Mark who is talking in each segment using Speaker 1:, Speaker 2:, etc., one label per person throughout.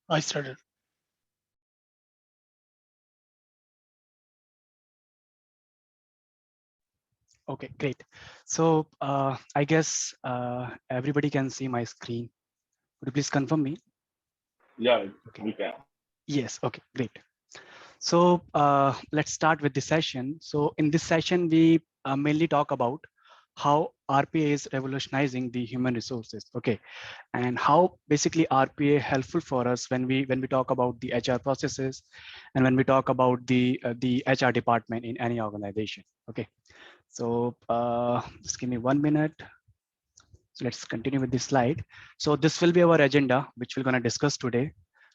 Speaker 1: I started.
Speaker 2: Okay, great. So I guess everybody can see my screen. Could you please confirm me?
Speaker 3: Yeah,
Speaker 2: Okay.
Speaker 3: we can.
Speaker 2: Yes. Okay, great. So let's start with the session. So in this session, we mainly talk about how RPA is revolutionizing the human resources. Okay, and how basically RPA helpful for us when we talk about the HR processes, and when we talk about the HR department in any organization. Okay, so just give me 1 minute. So let's continue with this slide. So this will be our agenda, which we're going to discuss today.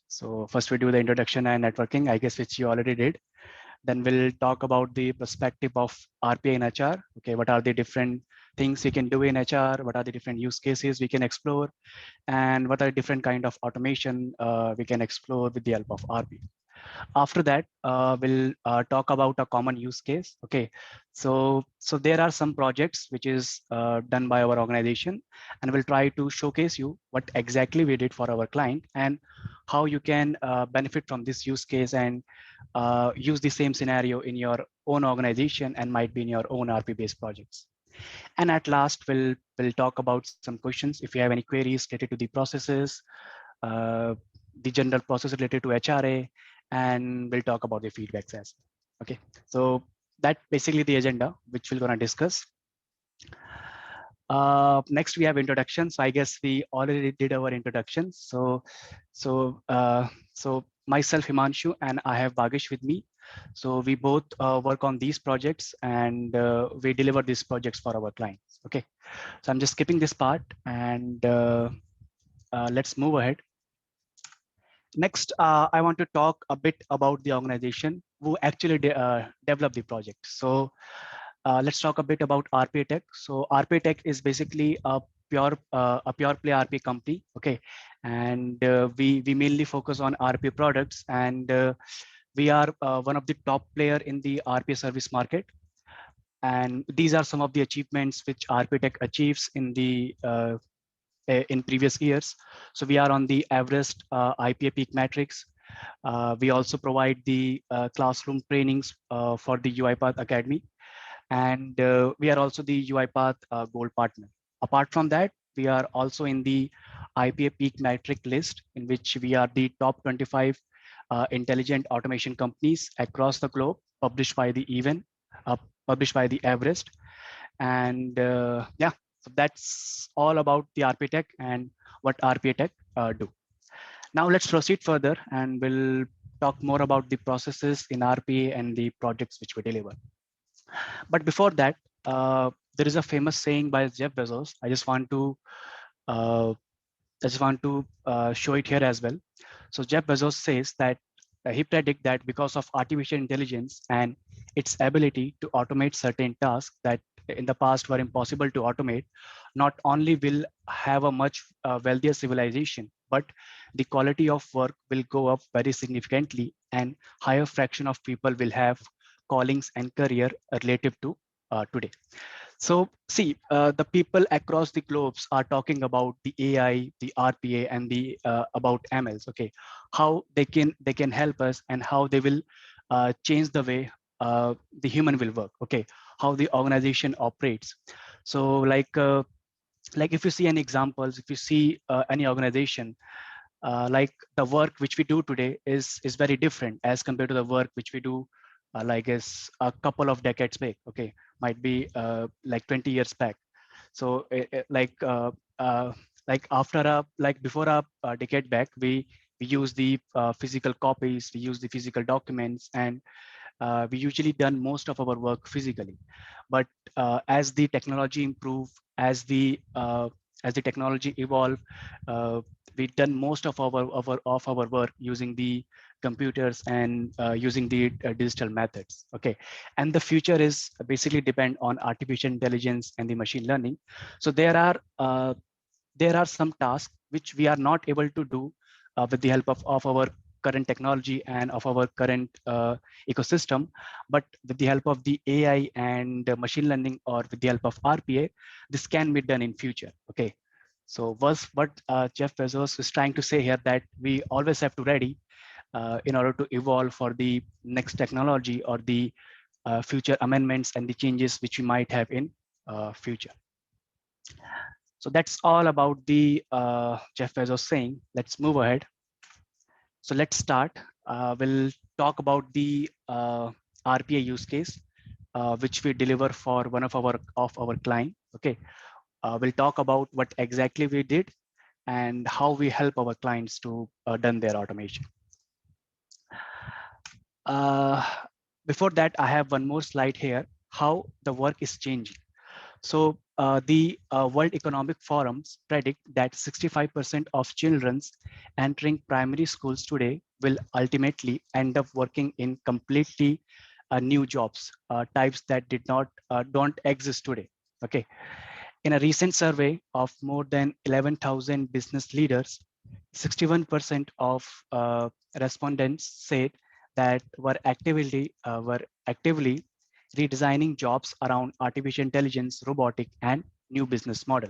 Speaker 2: So first we do the introduction and networking, I guess, which you already did. Then we'll talk about the perspective of RPA in HR. Okay, what are the different things we can do in HR? What are the different use cases we can explore? And what are different kind of automation we can explore with the help of RPA? After that, we'll talk about a common use case. Okay, so there are some projects which is done by our organization, and we'll try to showcase you what exactly we did for our client and how you can benefit from this use case and use the same scenario in your own organization and might be in your own RP based projects. And at last, we'll talk about some questions. If you have any queries related to the processes, uh, the general process related to HRA, and we'll talk about the feedbacks as well. Okay, so that basically the agenda which we're gonna discuss. Next we have introduction. So I guess we already did our introduction. So myself Himanshu and I have Bhagesh with me. So we both work on these projects and we deliver these projects for our clients. Okay, so I'm just skipping this part and let's move ahead. Next, I want to talk a bit about the organization who actually developed the project. So let's talk a bit about RPA Tech. So RPA Tech is basically a pure play RPA company. Okay, and we mainly focus on RPA products, and we are one of the top player in the RPA service market. And these are some of the achievements which RPA Tech achieves in previous years. So we are on the Everest IPA Peak Matrix. We also provide the classroom trainings for the UiPath Academy, and we are also the UiPath Gold Partner. Apart from that, we are also in the IPA Peak Matrix list, in which we are the top 25 intelligent automation companies across the globe, published by the published by the Everest. And yeah, so that's all about the RPA Tech and what RPA Tech do. Now let's proceed further and we'll talk more about the processes in RPA and the projects which we deliver. But before that, there is a famous saying by Jeff Bezos. Uh, I just want to show it here as well. So Jeff Bezos says that he predict that because of artificial intelligence and its ability to automate certain tasks that in the past were impossible to automate, not only will have a much wealthier civilization, but the quality of work will go up very significantly, and higher fraction of people will have callings and career relative to today. So see, the people across the globes are talking about the AI, the RPA, and the about MLs. Okay, how they can help us and how they will change the way the human will work. Okay, how the organization operates. So like if you see any examples, if you see any organization, like the work which we do today is very different as compared to the work which we do like is a couple of decades back. Okay, might be like 20 years back. So like after a like before a decade back, we use the physical copies, we use the physical documents, and we usually done most of our work physically. But as the technology improve, as the technology evolve, we've done most of our work using the computers and using the digital methods. Okay, and the future is basically depend on artificial intelligence and the machine learning. So there are some tasks which we are not able to do with the help of our current technology and of our current ecosystem, but with the help of the AI and machine learning, or with the help of RPA, this can be done in future. Okay, So what Jeff Bezos is trying to say here, that we always have to ready in order to evolve for the next technology or the future amendments and the changes which we might have in future. So that's all about the Jeff Bezos saying. Let's move ahead. So let's start. We'll talk about the RPA use case, which we deliver for one of our client. Okay, we'll talk about what exactly we did and how we help our clients to done their automation. Uh, Before that, I have one more slide here, how the work is changing. So the World Economic Forums predict that 65% of children entering primary schools today will ultimately end up working in completely new jobs, types that don't exist today. Okay. In a recent survey of more than 11,000 business leaders, 61% of respondents said that were actively redesigning jobs around artificial intelligence, robotic, and new business model.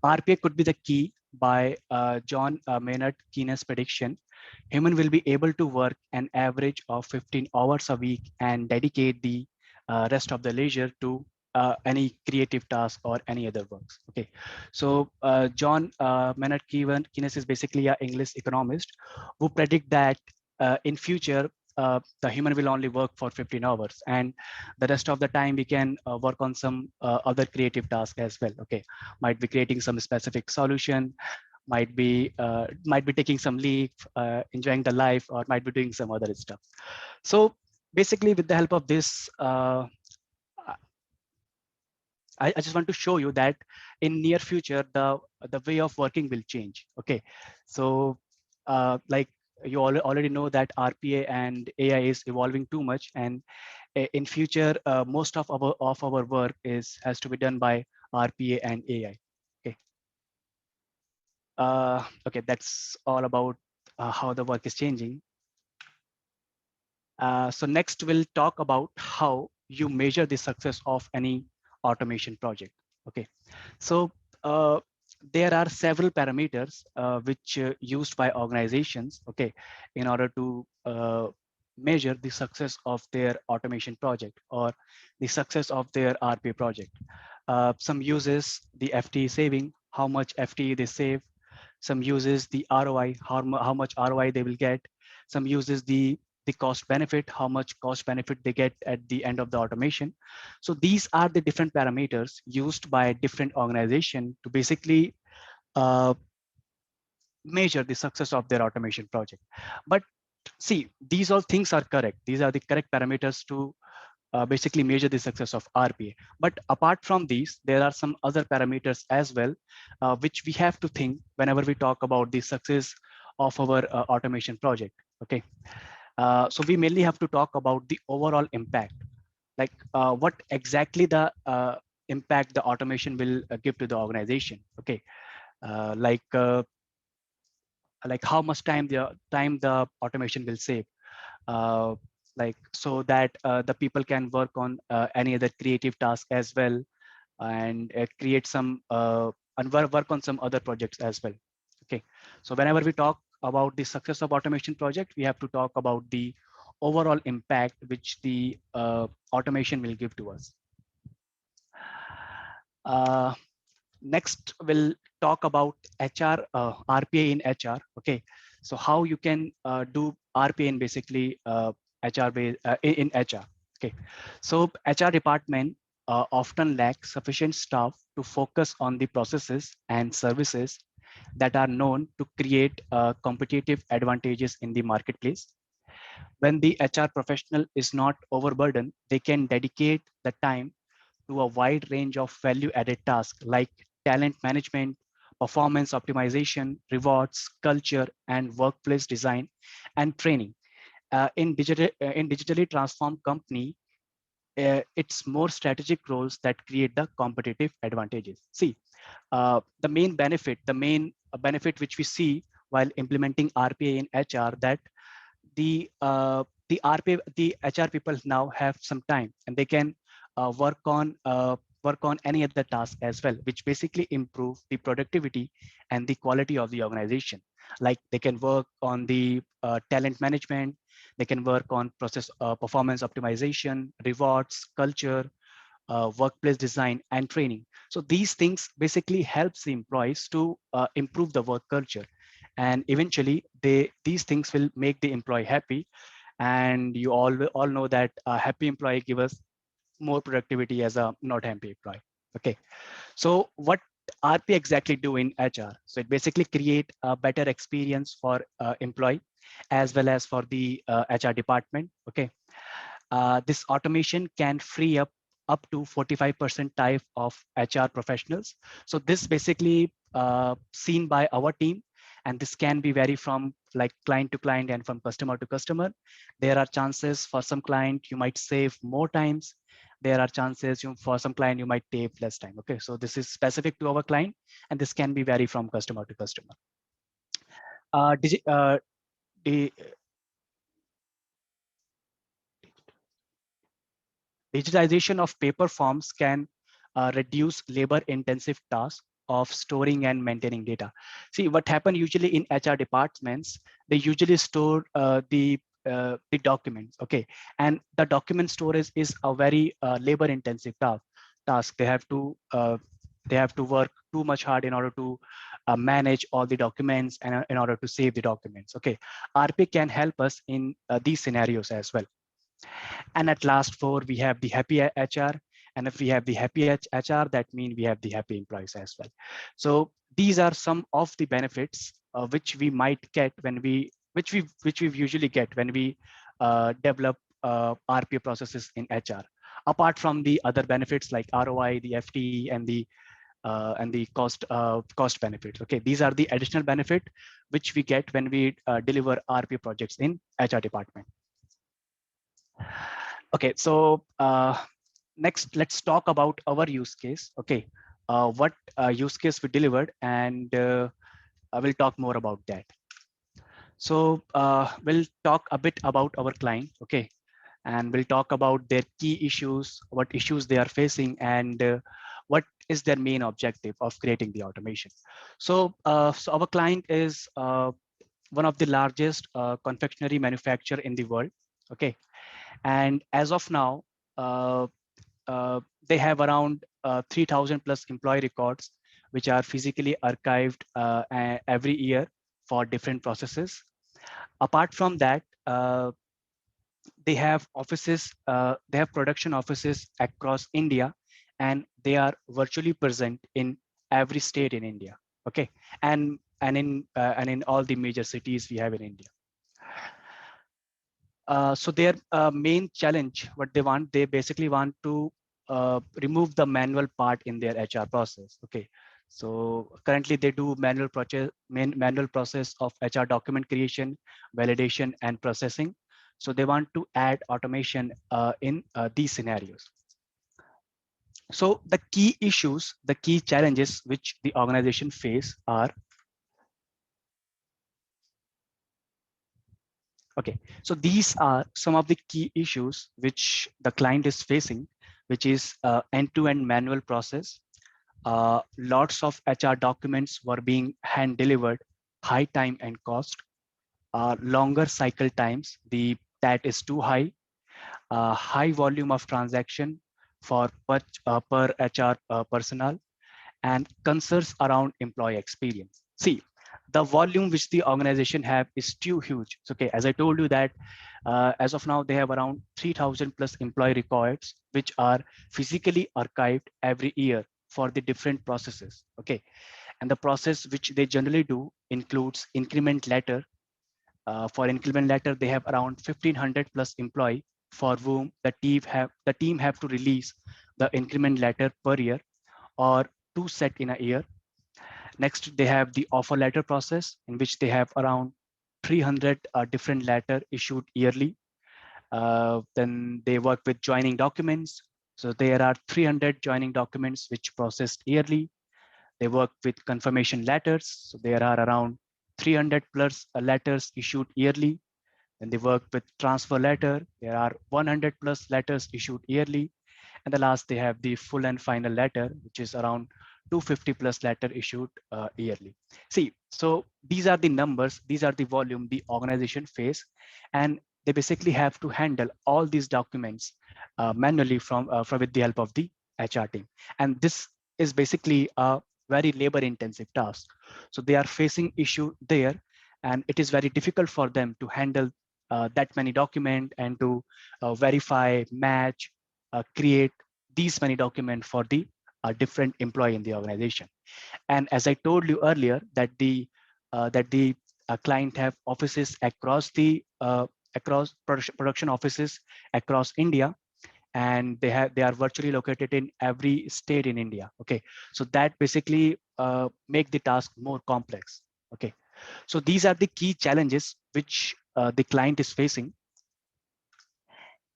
Speaker 2: RPA could be the key. By John Maynard Keynes' prediction, human will be able to work an average of 15 hours a week and dedicate the rest of the leisure to any creative task or any other works. Okay, so John Maynard Keynes is basically an English economist who predict that in future the human will only work for 15 hours, and the rest of the time we can work on some other creative task as well. Okay, might be creating some specific solution, might be taking some leave, enjoying the life, or might be doing some other stuff. So basically, with the help of this, I just want to show you that in near future the way of working will change. Okay, so like you already know that RPA and AI is evolving too much, and in future most of our work has to be done by RPA and AI. Okay. Okay, that's all about how the work is changing. So next we'll talk about how you measure the success of any automation project. Okay, so uh, there are several parameters which used by organizations, okay, in order to measure the success of their automation project or the success of their RPA project. Some uses the FTE saving, how much FTE they save. Some uses the ROI, how much ROI they will get. Some uses the cost benefit, how much cost benefit they get at the end of the automation. So these are the different parameters used by different organizations to basically measure the success of their automation project. But see, these all things are correct. These are the correct parameters to basically measure the success of RPA. But apart from these, there are some other parameters as well, which we have to think whenever we talk about the success of our automation project. Okay. So we mainly have to talk about the overall impact, like what exactly the impact the automation will give to the organization. Okay, like how much time the automation will save, uh, like so that the people can work on any other creative task as well, and create some and work on some other projects as well. Okay, so whenever we talk about the success of automation project, we have to talk about the overall impact which the automation will give to us. uh, Next we'll talk about HR, RPA in HR. Okay, so how you can do RPA in basically HR in HR. Okay, so HR department often lack sufficient staff to focus on the processes and services that are known to create competitive advantages in the marketplace. When the HR professional is not overburdened, they can dedicate the time to a wide range of value-added tasks like talent management, performance optimization, rewards, culture, and workplace design and training. In digitally transformed company, it's more strategic roles that create the competitive advantages. See, the main benefit which we see while implementing RPA in HR, that the RPA, the HR people now have some time and they can work on work on any other task as well, which basically improve the productivity and the quality of the organization. Like they can work on the talent management, they can work on process performance optimization, rewards, culture, workplace design, and training. So these things basically helps the employees to improve the work culture, and eventually these things will make the employee happy. And you all know that a happy employee give us more productivity as a not happy employee. Okay, so what RP exactly do in HR? So it basically create a better experience for employee as well as for the HR department. Okay, this automation can free up to 45% type of HR professionals. So this basically seen by our team, and this can be vary from like client to client and from customer to customer. There are chances for some client you might save more times. There are chances for some client you might take less time. Okay, so this is specific to our client, and this can be vary from customer to customer. Uh, digi- uh, the Digitization of paper forms can reduce labor-intensive tasks of storing and maintaining data. See, what happen usually in HR departments, they usually store the documents, okay, and the document storage is a very labor-intensive task. They have to work too much hard in order to manage all the documents and in order to save the documents. Okay, RP can help us in these scenarios as well. And at last four, we have the happy HR. And if we have the happy HR, that means we have the happy employees as well. So these are some of the benefits which we might get when we usually get when we develop RPA processes in HR. Apart from the other benefits like ROI, the FTE, and the cost benefits. Okay, these are the additional benefit which we get when we deliver RPA projects in HR department. Okay, so next let's talk about our use case. Okay, what use case we delivered, and I will talk more about that. So we'll talk a bit about our client. Okay, and we'll talk about their key issues, what issues they are facing, and what is their main objective of creating the automation. So so our client is one of the largest confectionery manufacturer in the world. Okay, and as of now, uh, they have around 3,000 plus employee records, which are physically archived every year for different processes. Apart from that, they have offices, they have production offices across India, and they are virtually present in every state in India. Okay, and in all the major cities we have in India. So their main challenge, what they basically want to remove the manual part in their HR process. Okay, so currently they do manual process of HR document creation, validation, and processing. So they want to add automation in these scenarios. So the key issues, the key challenges which the organization face are, okay, so these are some of the key issues which the client is facing, which is end-to-end manual process. Lots of HR documents were being hand delivered, high time and cost, longer cycle times, that is too high, high volume of transaction for per HR personnel, and concerns around employee experience. See, the volume which the organization have is too huge. So, okay, as I told you that as of now, they have around 3,000 plus employee records, which are physically archived every year for the different processes. Okay, and the process which they generally do includes increment letter. For increment letter, they have around 1,500 plus employee for whom the team have to release the increment letter per year or two set in a year. Next, they have the offer letter process, in which they have around 300 different letter issued yearly. Then they work with joining documents. So there are 300 joining documents which processed yearly. They work with confirmation letters. So there are around 300 plus letters issued yearly. Then they work with transfer letter. There are 100 plus letters issued yearly. And the last, they have the full and final letter, which is around 250 plus letter issued yearly. See, so these are the numbers, these are the volume the organization face, and they basically have to handle all these documents manually from with the help of the HR team. And this is basically a very labor intensive task. So they are facing issue there, and it is very difficult for them to handle that many document and to verify, match, create these many documents for the different employee in the organization. And as I told you earlier, that the client have offices across the across production offices across India, and they are virtually located in every state in India. Okay, so that basically make the task more complex. Okay, so these are the key challenges which the client is facing.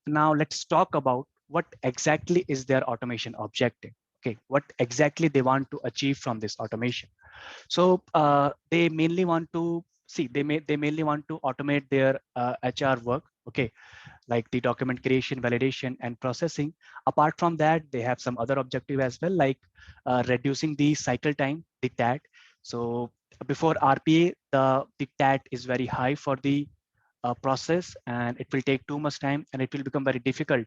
Speaker 2: Now let's talk about what exactly is their automation objective. Okay, what exactly they want to achieve from this automation. So they mainly want to they mainly want to automate their HR work. Okay, like the document creation, validation, and processing. Apart from that, they have some other objective as well, like reducing the cycle time, the TAT. So before RPA, the TAT is very high for the process, and it will take too much time, and it will become very difficult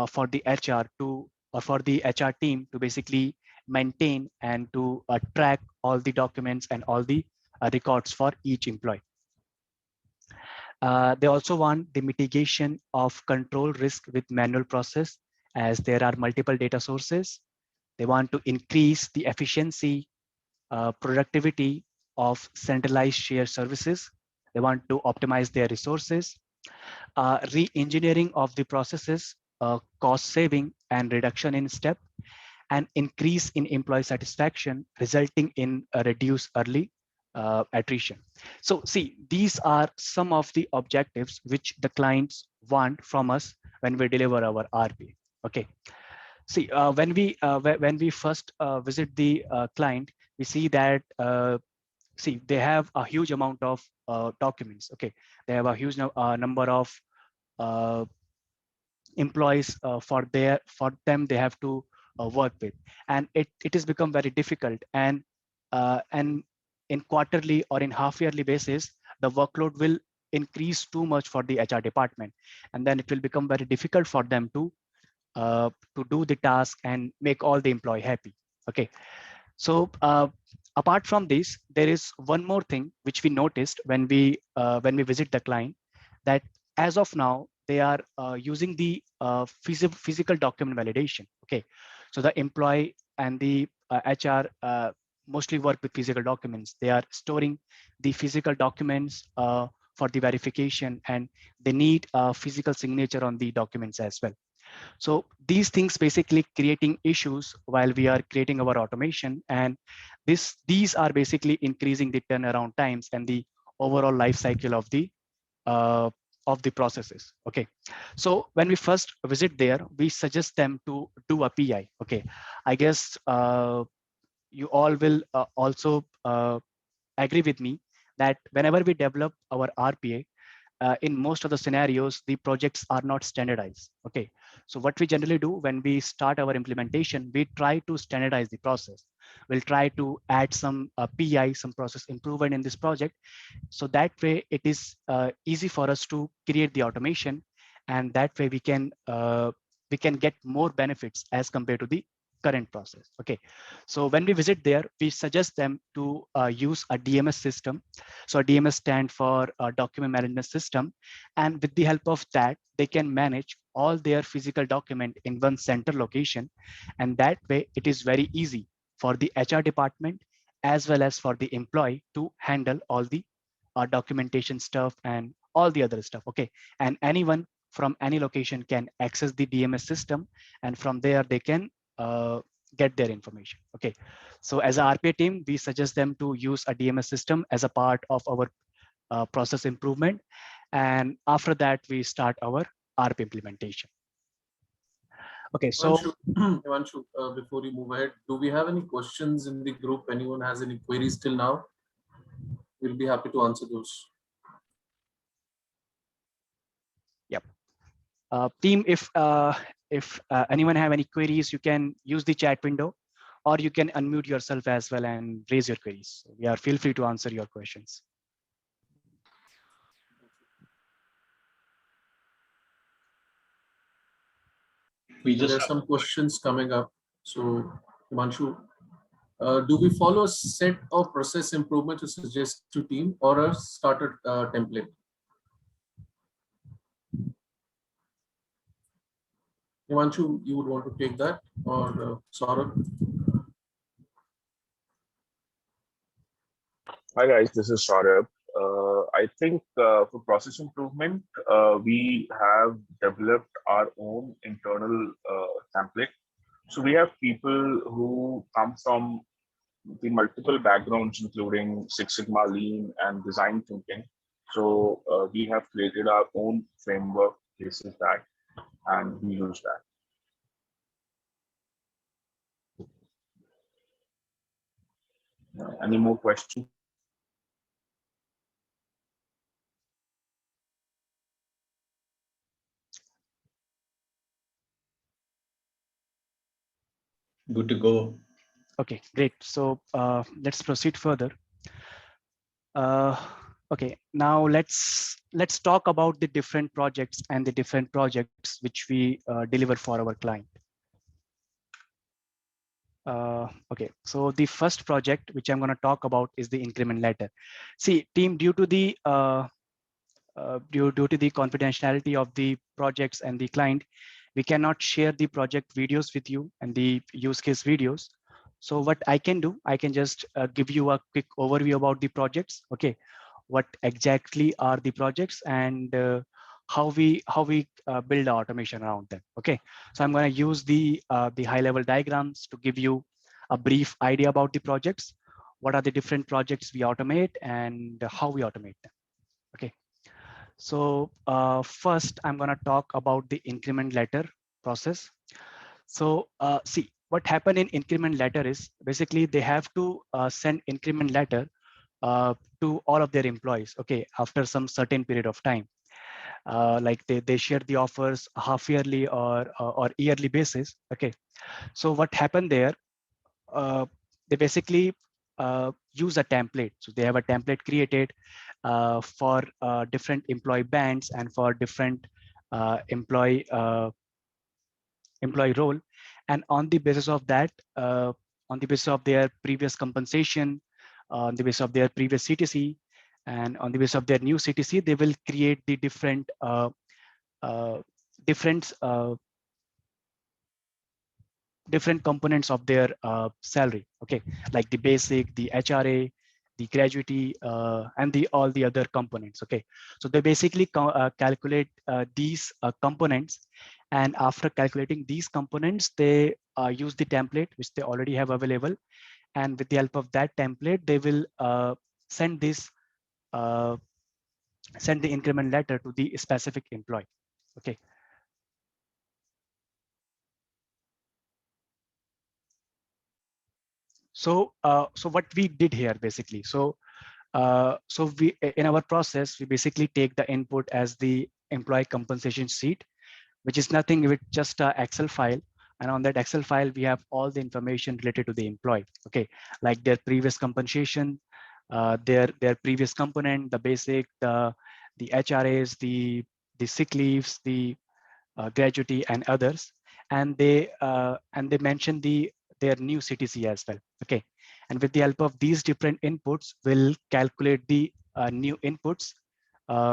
Speaker 2: for the HR to or for the HR team to basically maintain and to track all the documents and all the records for each employee. They also want the mitigation of control risk with manual process, as there are multiple data sources. They want to increase the efficiency, productivity of centralized shared services. They want to optimize their resources, re-engineering of the processes, cost saving and reduction in step, and increase in employee satisfaction, resulting in a reduced early attrition. So see, these are some of the objectives which the clients want from us when we deliver our RPA. Okay. See, when we first visit the client, we see that see, they have a huge amount of documents. Okay, they have a huge number of uh, employees for them they have to work with, and it has become very difficult. And in quarterly or in half yearly basis, the workload will increase too much for the HR department, and then it will become very difficult for them to do the task and make all the employee happy. Okay, so apart from this, there is one more thing which we noticed when we visit the client, that as of now they are using the physical document validation. Okay, so the employee and the HR mostly work with physical documents. They are storing the physical documents for the verification, and they need a physical signature on the documents as well. So these things basically creating issues while we are creating our automation, and these are basically increasing the turnaround times and the overall life cycle uh, of the processes. Okay, so when we first visit there, we suggest them to do a PI. Okay, I guess you all will also agree with me that whenever we develop our RPA, in most of the scenarios, the projects are not standardized. Okay, so what we generally do when we start our implementation, we try to standardize the process. We'll try to add some PI, some process improvement in this project, so that way it is easy for us to create the automation, and that way we can get more benefits as compared to the current process. Okay, so when we visit there, we suggest them to use a DMS system. So a DMS stand for document management system, and with the help of that, they can manage all their physical document in one center location, and that way it is very easy for the HR department as well as for the employee to handle all the documentation stuff and all the other stuff. Okay, and anyone from any location can access the DMS system, and from there they can get their information. Okay, so as a RPA team, we suggest them to use a DMS system as a part of our process improvement, and after that we start our RPA implementation. Okay, so
Speaker 1: Himanshu, before you move ahead, do we have any questions in the group? Anyone has any queries till now? We'll be happy to answer those.
Speaker 2: Yep. Team, if anyone have any queries, you can use the chat window, or you can unmute yourself as well and raise your queries. We are feel free to answer your questions.
Speaker 1: There are some questions coming up. So, Himanshu, do we follow a set of process improvement to suggest to team or a starter template? Himanshu, you would want to take that, or Saurabh?
Speaker 3: Hi guys, this is Saurabh. I think for process improvement, we have developed our own internal template. So we have people who come from the multiple backgrounds, including Six Sigma, Lean, and design thinking. So we have created our own framework basis that, and we use that. Any more questions?
Speaker 4: Good to go.
Speaker 2: Okay, great. So let's proceed further. Okay, now let's talk about the different projects and the different projects which we deliver for our client. Okay, so the first project which I'm going to talk about is the increment letter. See, team, due to the confidentiality of the projects and the client, we cannot share the project videos with you and the use case videos. So what I can do, I can just give you a quick overview about the projects. Okay, what exactly are the projects and how we build automation around them. Okay, so I'm going to use the high level diagrams to give you a brief idea about the projects. What are the different projects we automate and how we automate them. Okay. So first, I'm going to talk about the increment letter process. So see, what happened in increment letter is basically they have to send increment letter to all of their employees. Okay, after some certain period of time, like they share the offers half yearly or yearly basis. Okay, so what happened there? They basically use a template. So they have a template created for different employee bands and for different employee role. And on the basis of that, on the basis of their previous compensation, on the basis of their previous CTC, and on the basis of their new CTC, they will create the different different components of their salary. Okay, like the basic, the HRA, the gratuity, and all the other components. Okay, so they basically calculate these components, and after calculating these components, they use the template which they already have available, and with the help of that template, they will send this send the increment letter to the specific employee. Okay. So, so what we did here basically, so we in our process we basically take the input as the employee compensation sheet, which is nothing with just a Excel file, and on that Excel file we have all the information related to the employee. Okay, like their previous compensation, their previous component, the basic, the HRAs, the sick leaves, the gratuity, and others, and they mention their new CTC as well. Okay, and with the help of these different inputs, we'll calculate the new inputs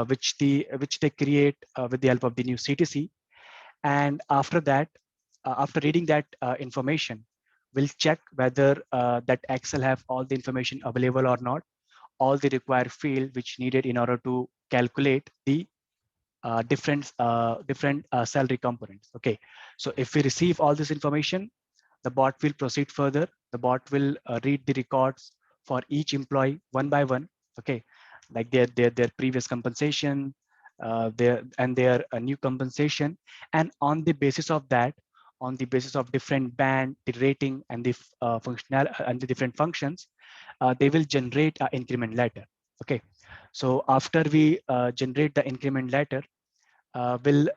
Speaker 2: which they create with the help of the new CTC. And after that, after reading that information, we'll check whether that Excel have all the information available or not, all the required field which needed in order to calculate the different salary components. Okay, so if we receive all this information, the bot will proceed further. The bot will read the records for each employee one by one. Okay, like their previous compensation, their new compensation, and on the basis of that, on the basis of different band, the rating, and the functional and the different functions, they will generate an increment letter. Okay, so after we generate the increment letter, we'll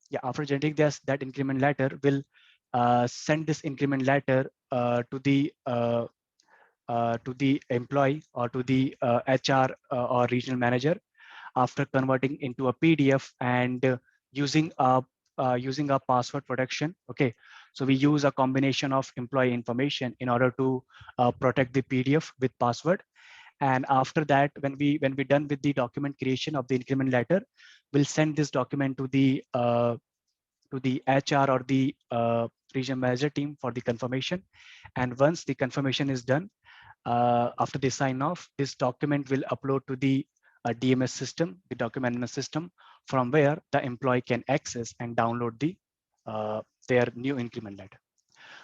Speaker 2: yeah, after generating this, that increment letter will send this increment letter to the employee or to the HR or regional manager after converting into a PDF and using a password protection. Okay, so we use a combination of employee information in order to protect the PDF with password. And after that, when we done with the document creation of the increment letter, we'll send this document to the HR or the regional manager team for the confirmation. And once the confirmation is done, after they sign off, this document will upload to the DMS system, the document management system, from where the employee can access and download the their new increment letter.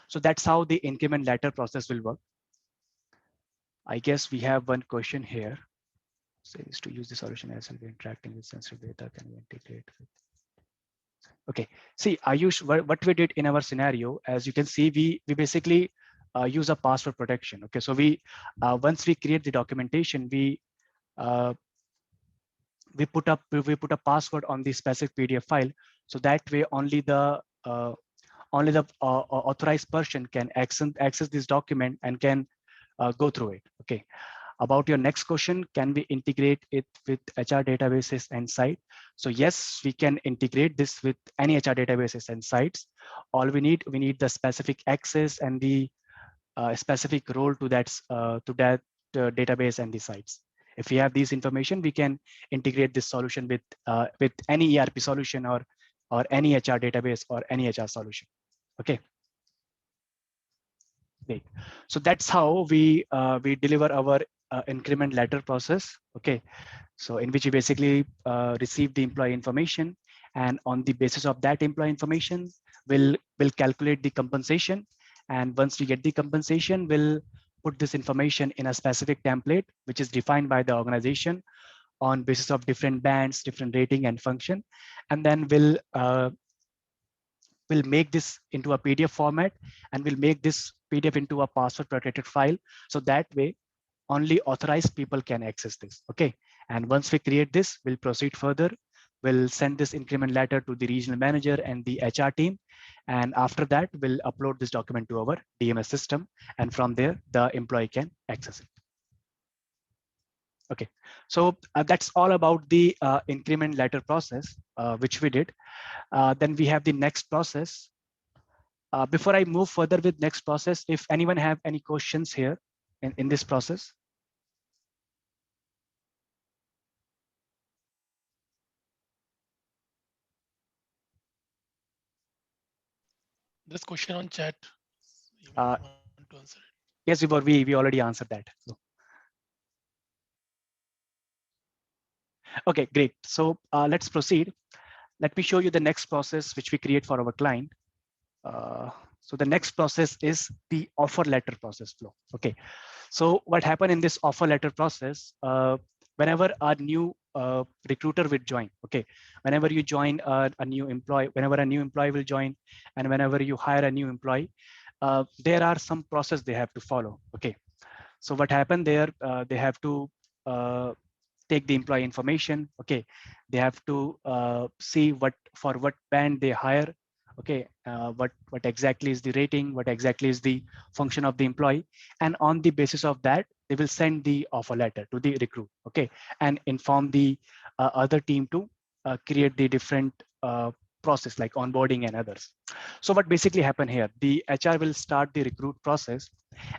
Speaker 2: So that's how the increment letter process will work. I guess we have one question here. Says to use the solution as well, interacting with sensitive data, can we integrate with? Okay, see, Ayush, what we did in our scenario, as you can see, we basically use a password protection. Okay, so we once we create the documentation, we put a password on the specific PDF file, so that way only the authorized person can access this document and can go through it. Okay. About your next question, can we integrate it with HR databases and sites? So yes, we can integrate this with any HR databases and sites. All we need the specific access and the specific role to that database and the sites. If we have these information, we can integrate this solution with any ERP solution or any HR database or any HR solution. Okay. Great. So that's how we deliver our increment letter process. Okay. So in which we basically receive the employee information, and on the basis of that employee information, we'll calculate the compensation. And once we get the compensation, we'll put this information in a specific template, which is defined by the organization on basis of different bands, different rating and function. And then we'll make this into a PDF format, and we'll make this PDF into a password protected file. So that way only authorized people can access this. Okay. And once we create this, we'll proceed further. We'll send this increment letter to the regional manager and the HR team. And after that, we'll upload this document to our DMS system. And from there, the employee can access it. Okay, so that's all about the increment letter process, which we did. Then we have the next process. Before I move further with next process, if anyone have any questions here in this process.
Speaker 5: This question on chat. You want to answer it?
Speaker 2: Yes, we already answered that. So. Okay, great. So let's proceed. Let me show you the next process which we create for our client. So the next process is the offer letter process flow. Okay, so what happened in this offer letter process, whenever a new recruiter will join, okay, whenever you join a new employee, whenever a new employee will join, and whenever you hire a new employee, there are some process they have to follow. Okay, so what happened there, they have to take the employee information. Okay, they have to see what band they hire. Okay, what exactly is the rating, what exactly is the function of the employee, and on the basis of that, they will send the offer letter to the recruit. Okay, and inform the other team to create the different process like onboarding and others. So what basically happened here, the HR will start the recruit process,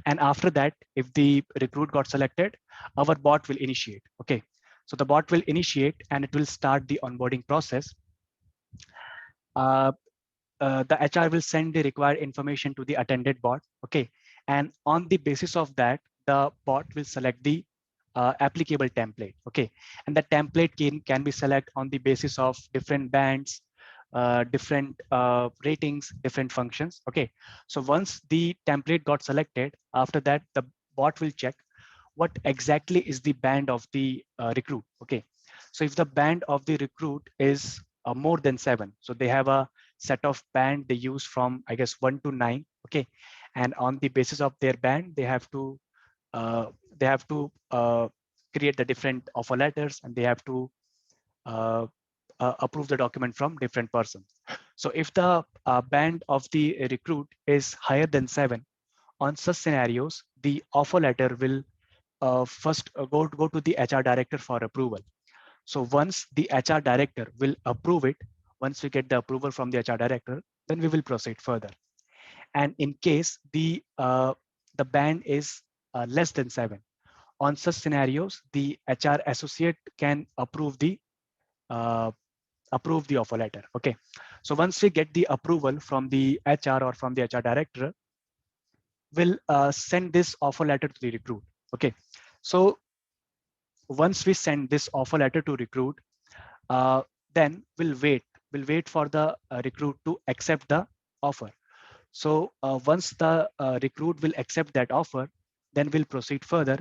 Speaker 2: and after that, if the recruit got selected, our bot will initiate. Okay, so the bot will initiate and it will start the onboarding process. The HR will send the required information to the attended bot. Okay, and on the basis of that, the bot will select the applicable template. Okay, and the template can be selected on the basis of different bands, different ratings, different functions. Okay, so once the template got selected, after that the bot will check what exactly is the band of the recruit. Okay, so if the band of the recruit is more than 7, so they have a set of band they use from, I guess, 1 to 9. Okay, and on the basis of their band, they have to create the different offer letters, and they have to approve the document from different persons. So if the band of the recruit is higher than 7, on such scenarios, the offer letter will first go to the HR director for approval. So once the HR director will approve it, once we get the approval from the HR director, then we will proceed further. And in case the band is less than 7, on such scenarios, the HR associate can approve the offer letter. Okay. So once we get the approval from the HR or from the HR director, we'll send this offer letter to the recruit. Okay. So once we send this offer letter to recruit, then we'll wait for the recruit to accept the offer. So once the recruit will accept that offer, then we'll proceed further.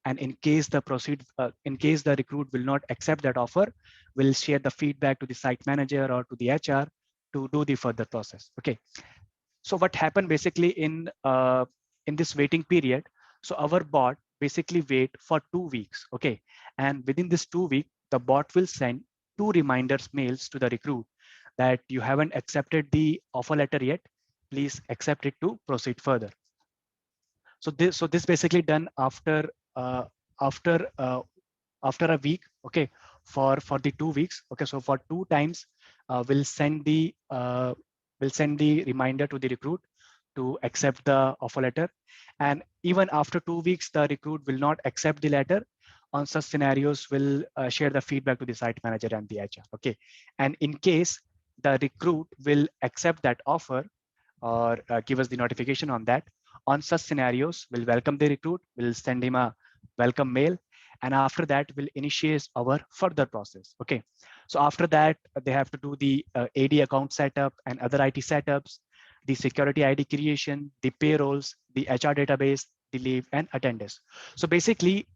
Speaker 2: And in case the recruit will not accept that offer, we'll share the feedback to the site manager or to the HR to do the further process. Okay. So what happened basically in this waiting period? So our bot basically wait for 2 weeks. Okay. And within this 2 weeks, the bot will send 2 reminders mails to the recruit that you haven't accepted the offer letter yet. Please accept it to proceed further. So this basically done after a week. Okay, for the 2 weeks. Okay, so for 2 times, we'll send the reminder to the recruit to accept the offer letter. And even after 2 weeks, the recruit will not accept the letter. On such scenarios, we'll share the feedback to the site manager and the HR. Okay, and in case the recruit will accept that offer or give us the notification on that, on such scenarios, we'll welcome the recruit, we'll send him a welcome mail, and after that, we'll initiate our further process. Okay, so after that, they have to do the AD account setup and other IT setups, the security ID creation, the payrolls, the HR database, the leave and attendance. So basically,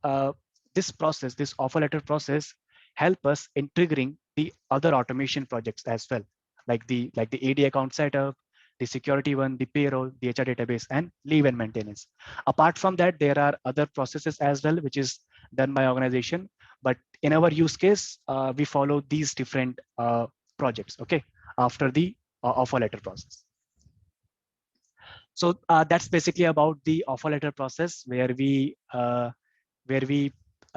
Speaker 2: this process, this offer letter process, help us in triggering the other automation projects as well, like the AD account setup, the security one, the payroll, the HR database, and leave and maintenance. Apart from that, there are other processes as well, which is done by organization. But in our use case, we follow these different projects, okay, after the offer letter process. So that's basically about the offer letter process, where we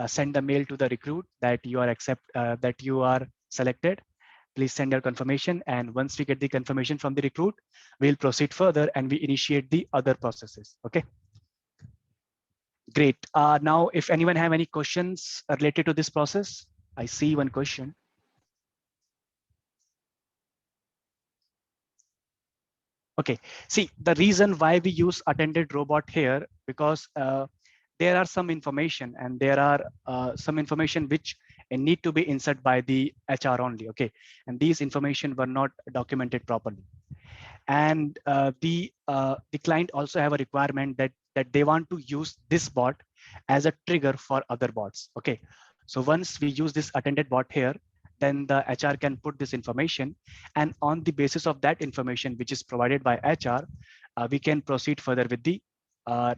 Speaker 2: send the mail to the recruit that you are selected. Please send your confirmation. And once we get the confirmation from the recruit, we'll proceed further and we initiate the other processes. Okay. Great. Now, if anyone have any questions related to this process, I see one question. Okay. See, the reason why we use attended robot here, because there are some information and there are some information which need to be inserted by the HR only. Okay, and these information were not documented properly, and the client also have a requirement that they want to use this bot as a trigger for other bots. Okay, so once we use this attended bot here, then the HR can put this information, and on the basis of that information which is provided by HR, we can proceed further with the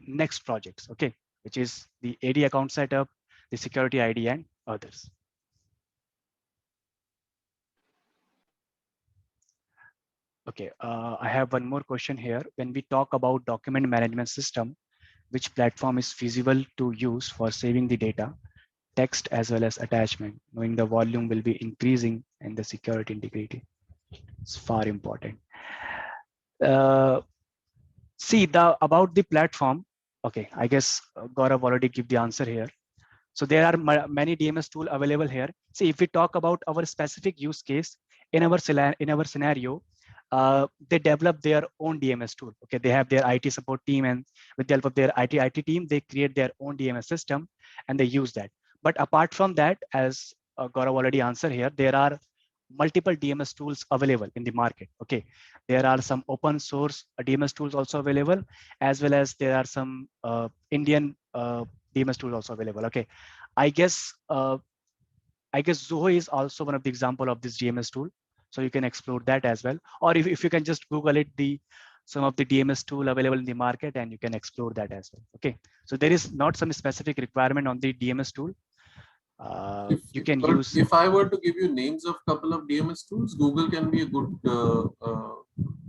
Speaker 2: next projects. Okay, which is the AD account setup, the security ID, and others. Okay, I have one more question here. When we talk about document management system, which platform is feasible to use for saving the data, text as well as attachment, knowing the volume will be increasing and the security integrity? It's far important. See, about the platform. Okay, I guess Gaurav already give the answer here. So there are many DMS tool available here. See, if we talk about our specific use case in our scenario, they develop their own DMS tool. Okay, they have their IT support team, and with the help of their IT team, they create their own DMS system and they use that. But apart from that, as Gaurav already answered here, there are multiple DMS tools available in the market. Okay, there are some open source DMS tools also available, as well as there are some Indian DMS tools also available. Okay, I guess Zoho is also one of the example of this DMS tool, so you can explore that as well. Or if you can just Google it, some of the DMS tool available in the market, and you can explore that as well. Okay, so there is not some specific requirement on the DMS tool. You can use.
Speaker 1: If I were to give you names of couple of DMS tools, Google can be a good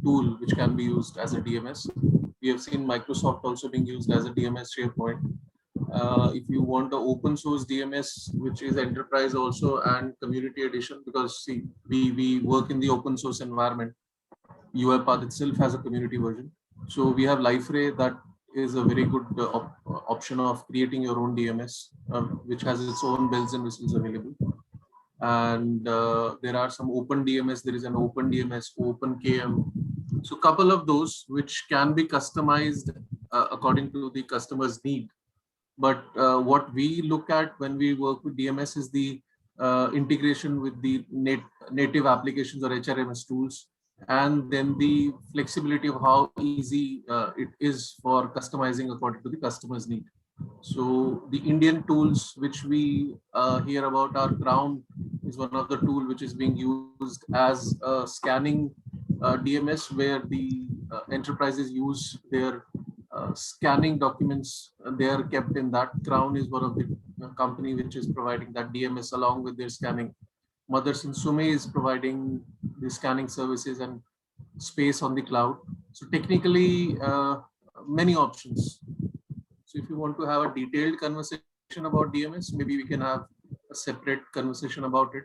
Speaker 1: tool which can be used as a DMS. We have seen Microsoft also being used as a DMS, SharePoint. If you want an open source DMS, which is enterprise also and community edition, because see, we work in the open source environment. UiPath itself has a community version. So we have Liferay, that is a very good option of creating your own DMS, which has its own bells and whistles available. And there are some open DMS. There is an open DMS, OpenKM. So couple of those which can be customized according to the customer's need. But what we look at when we work with DMS is the integration with the native applications or HRMS tools, and then the flexibility of how easy it is for customizing according to the customer's need. So the Indian tools which we hear about are Crown is one of the tool which is being used as a scanning DMS, where the enterprises use their scanning documents. They are kept in that. Crown is one of the company which is providing that DMS along with their scanning. Motherson Sumi is providing the scanning services and space on the cloud. So technically, many options. So if you want to have a detailed conversation about DMS, maybe we can have a separate conversation about it.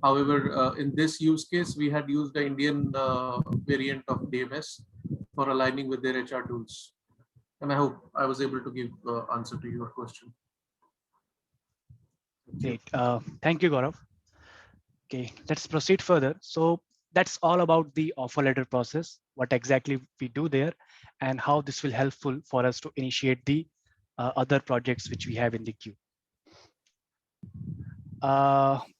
Speaker 1: However, in this use case, we had used the Indian variant of DMS for aligning with their HR tools. And I hope I was able to give answer to your question.
Speaker 2: Great. Thank you, Gaurav. Okay, let's proceed further. So that's all about the offer letter process, what exactly we do there, and how this will helpful for us to initiate the other projects which we have in the queue.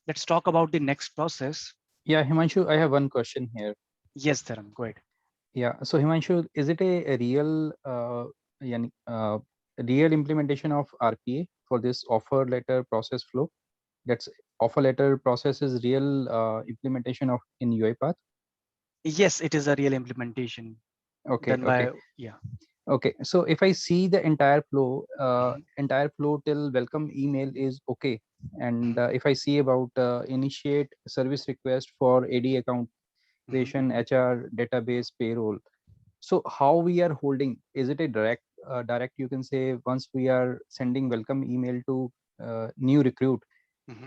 Speaker 2: Let's talk about the next process.
Speaker 6: Yeah, Himanshu, I have one question here.
Speaker 2: Yes, Dharam, go ahead.
Speaker 6: Yeah, so Himanshu, is it a real real implementation of RPA for this offer letter process flow? That's offer letter process is real implementation of in UiPath?
Speaker 2: Yes, it is a real implementation.
Speaker 6: Okay.
Speaker 2: Yeah.
Speaker 6: Okay, so if I see the entire flow till welcome email is okay, and if I see about initiate service request for AD account creation, HR database, payroll, so how we are holding? Is it a direct you can say, once we are sending welcome email to new recruit,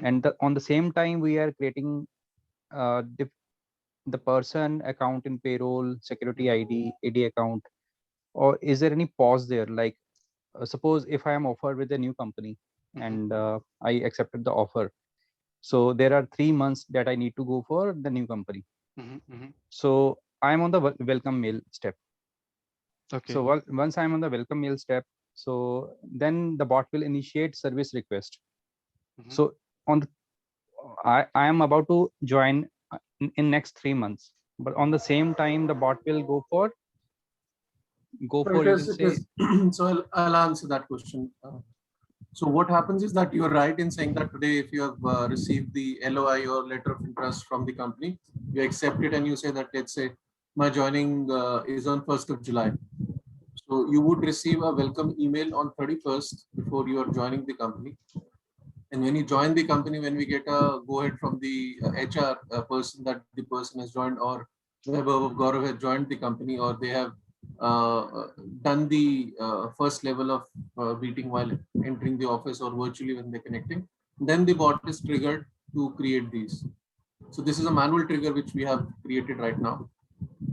Speaker 6: and on the same time we are creating the person account in payroll, security ID, AD account, or is there any pause there? Like suppose if I am offered with a new company and I accepted the offer, so there are 3 months that I need to go for the new company. So I'm on the welcome mail step.
Speaker 2: Okay.
Speaker 6: So once I'm on the welcome mail step, so then the bot will initiate service request. So on the, I am about to join in next 3 months, but on the same time the bot will go for
Speaker 1: So I'll answer that question. So what happens is that you're right in saying that today, if you have received the LOI or letter of interest from the company, you accept it and you say that, let's say my joining is on 1st of July. So you would receive a welcome email on 31st before you are joining the company. And when you join the company, when we get a go ahead from the HR person that the person has joined, or Vaibhav or Gaurav has joined the company, or they have done the first level of meeting while entering the office or virtually when they're connecting, then the bot is triggered to create these. So this is a manual trigger which we have created right now,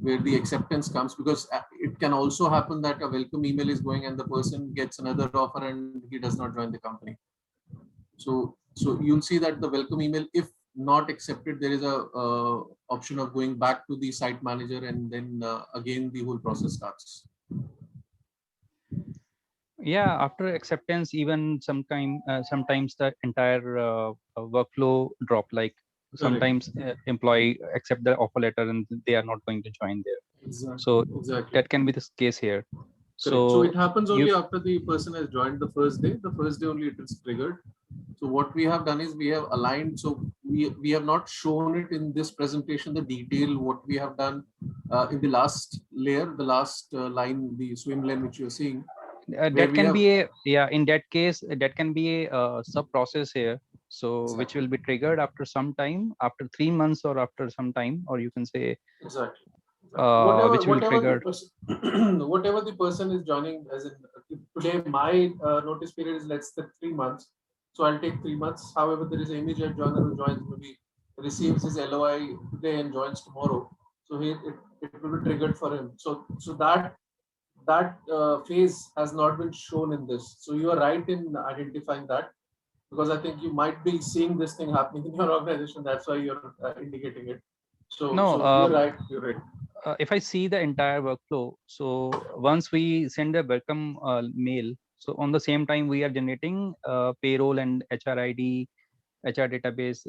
Speaker 1: where the acceptance comes, because it can also happen that a welcome email is going and the person gets another offer and he does not join the company. So you'll see that the welcome email, if not accepted, there is a option of going back to the site manager, and then again the whole process starts.
Speaker 6: Yeah, after acceptance, even sometimes the entire workflow drop. Like sometimes employee accept the offer letter and they are not going to join there.
Speaker 1: Exactly.
Speaker 6: So that can be the case here.
Speaker 1: So it happens only after the person has joined the first day. The first day only it is triggered. So what we have done is we have aligned. So we have not shown it in this presentation, the detail what we have done in the last layer, the last line, the swim lane which you're seeing.
Speaker 6: That can be a, yeah, in that case, that can be a sub process here. So which
Speaker 1: Exactly.
Speaker 6: will be triggered after some time, after 3 months or after some time, or you can say
Speaker 1: Exactly. Whatever,
Speaker 6: which will
Speaker 1: whatever the
Speaker 6: trigger.
Speaker 1: person, whatever the person is joining, as in today, my notice period is let's say 3 months. So I'll take 3 months. However, there is an immediate joiner who joins, maybe receives his LOI today and joins tomorrow. So it will be triggered for him. So that phase has not been shown in this. So you are right in identifying that, because I think you might be seeing this thing happening in your organization. That's why you're indicating it. So
Speaker 6: No,
Speaker 1: so you're right. You're right.
Speaker 6: if I see the entire workflow, so once we send a welcome mail, so on the same time we are generating payroll and HRID, HR database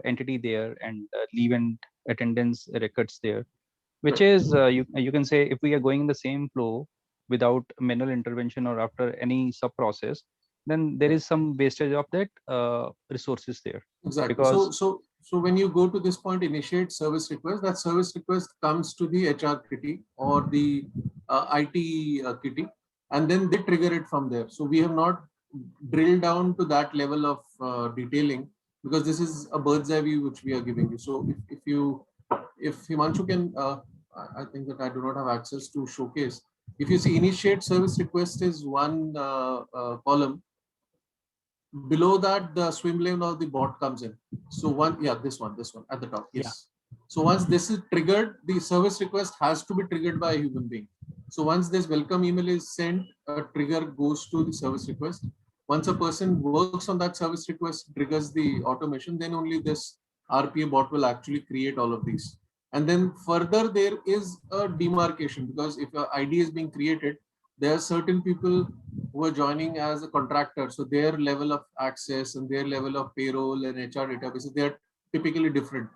Speaker 6: entity there, and leave and attendance records there, which is you can say if we are going in the same flow without manual intervention or after any sub process, then there is some wastage of that resources there.
Speaker 1: Exactly.
Speaker 6: Because
Speaker 1: So when you go to this point, initiate service request, that service request comes to the HR kitty or the IT kitty, and then they trigger it from there. So we have not drilled down to that level of detailing, because this is a bird's eye view which we are giving you. So if Himanshu can, I think that I do not have access to showcase. If you see initiate service request is one column. Below that, the swim lane or the bot comes in. So this one at the top.
Speaker 2: Yeah.
Speaker 1: Yes. So once this is triggered, the service request has to be triggered by a human being. So once this welcome email is sent, a trigger goes to the service request. Once a person works on that service request, triggers the automation, then only this RPA bot will actually create all of these. And then further, there is a demarcation, because if an ID is being created, there are certain people who are joining as a contractor. So their level of access and their level of payroll and HR databases, they are typically different.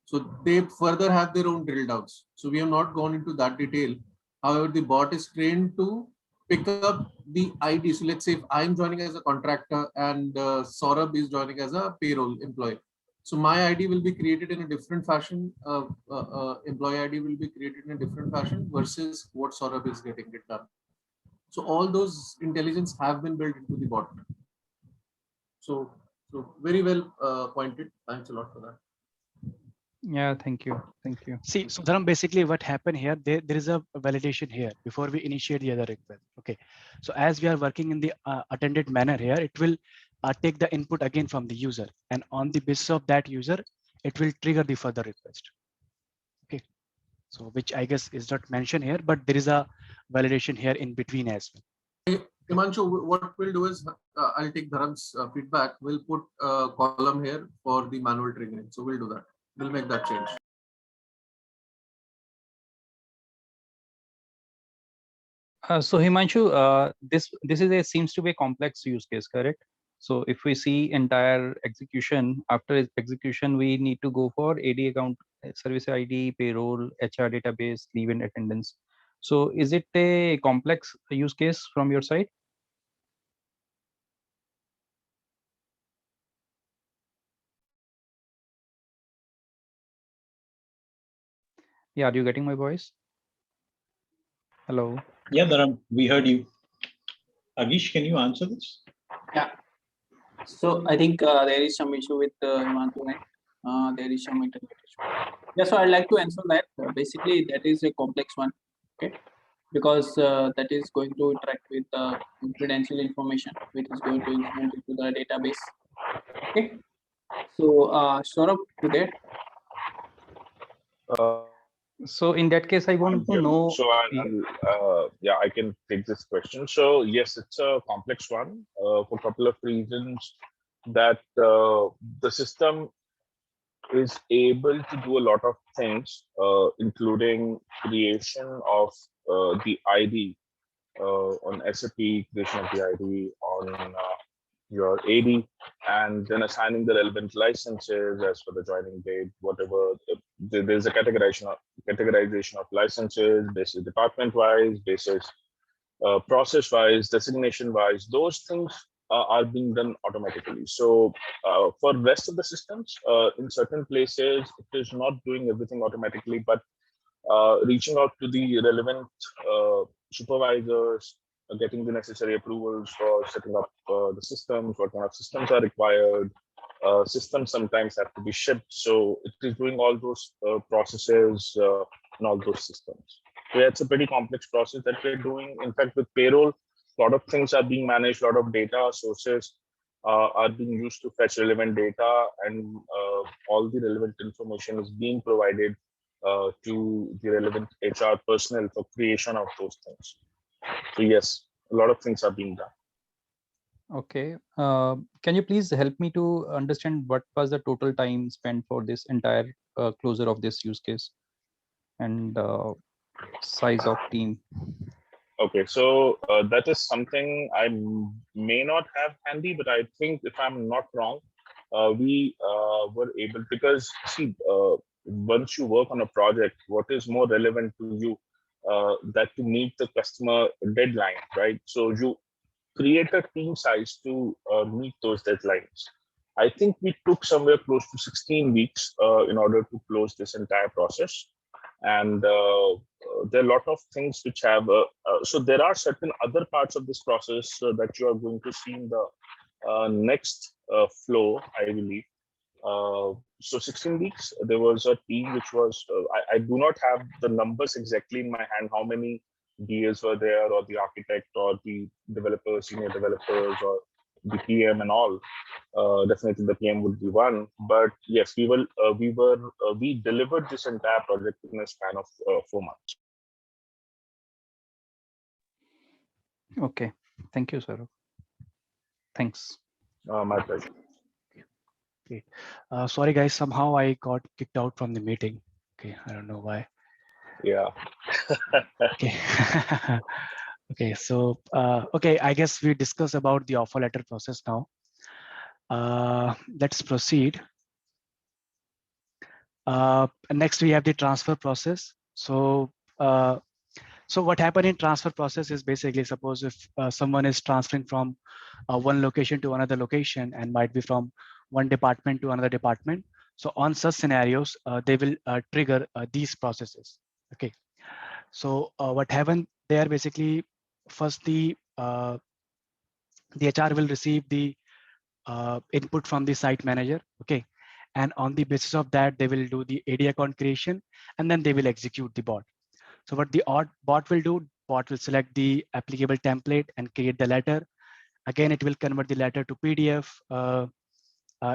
Speaker 1: So they further have their own drill downs. So we have not gone into that detail. However, the bot is trained to pick up the ID. So let's say if I'm joining as a contractor and Saurabh is joining as a payroll employee. So my ID will be created in a different fashion. Employee ID will be created in a different fashion versus what Saurabh is getting it done. So all those intelligence have been built into the bot. So very well pointed. Thanks a lot for that.
Speaker 6: yeah, thank you.
Speaker 2: See, so Dharam, basically what happened here, there is a validation here before we initiate the other request. Okay. So as we are working in the attended manner here, it will take the input again from the user, and on the basis of that user, it will trigger the further request. Okay. So which I guess is not mentioned here, but there is a validation here in between as well.
Speaker 1: Himanshu, what we'll do is I'll take Dharam's feedback. We'll put a column here for the manual triggering. So we'll do that. We'll make that change.
Speaker 6: So Himanshu, this seems to be a complex use case, correct? So if we see entire execution, after execution, we need to go for AD account, service ID, payroll, HR database, leave and attendance. So is it a complex use case from your side? Yeah, are you getting my voice? Hello.
Speaker 4: Yeah, Dharam, we heard you. Agish, can you answer this?
Speaker 7: Yeah. So I think there is some issue with Himanshu, right? There is some internet issue. Yeah, so I'd like to answer that. Basically, that is a complex one, okay? Because that is going to interact with confidential information, which is going to implement into the database. Okay. So, Saurabh, you there?
Speaker 6: So in that case, I
Speaker 3: I'm
Speaker 6: want to
Speaker 3: here.
Speaker 6: know.
Speaker 3: So I can take this question. So yes, it's a complex one for a couple of reasons. That the system is able to do a lot of things, including creation of the ID on SAP, creation of the ID on your AD, and then assigning the relevant licenses as per the joining date, whatever. There's a categorization of licenses, basis department-wise, basis process-wise, designation-wise. Those things are being done automatically. So for rest of the systems, in certain places, it is not doing everything automatically, but reaching out to the relevant supervisors, getting the necessary approvals for setting up the systems, what kind of systems are required. Systems sometimes have to be shipped, so it is doing all those processes and all those systems. So yeah, it's a pretty complex process that we're doing. In fact, with payroll, a lot of things are being managed, a lot of data sources are being used to fetch relevant data, and all the relevant information is being provided to the relevant HR personnel for creation of those things. So yes, a lot of things are being done.
Speaker 6: Okay. Can you please help me to understand what was the total time spent for this entire closure of this use case and size of team?
Speaker 3: Okay, so that is something I may not have handy, but I think if I'm not wrong, we were able, because see, once you work on a project, what is more relevant to you that to meet the customer deadline, right? So you create a team size to meet those deadlines. I think we took somewhere close to 16 weeks in order to close this entire process. And there are a lot of things which have, so there are certain other parts of this process that you are going to see in the next flow, I believe. So 16 weeks, there was a team which was, I do not have the numbers exactly in my hand, how many DAs were there, or the architect, or the developers, senior developers, or the PM and all. Definitely the PM would be one, but yes, we delivered this entire project in a span of 4 months.
Speaker 6: Okay, thank you, sir. Thanks.
Speaker 3: My pleasure.
Speaker 2: Great. Sorry, guys. Somehow I got kicked out from the meeting. Okay, I don't know why.
Speaker 3: Yeah.
Speaker 2: Okay. Okay. So, okay. I guess we discussed about the offer letter process now. Let's proceed. Next, we have the transfer process. So, so what happened in transfer process is basically, suppose if someone is transferring from one location to another location, and might be from one department to another department. So on such scenarios, they will trigger these processes. Okay. So what happened there, basically, first the HR will receive the input from the site manager. Okay. And on the basis of that, they will do the AD account creation, and then they will execute the bot. So what the bot will do, bot will select the applicable template and create the letter. Again, it will convert the letter to PDF,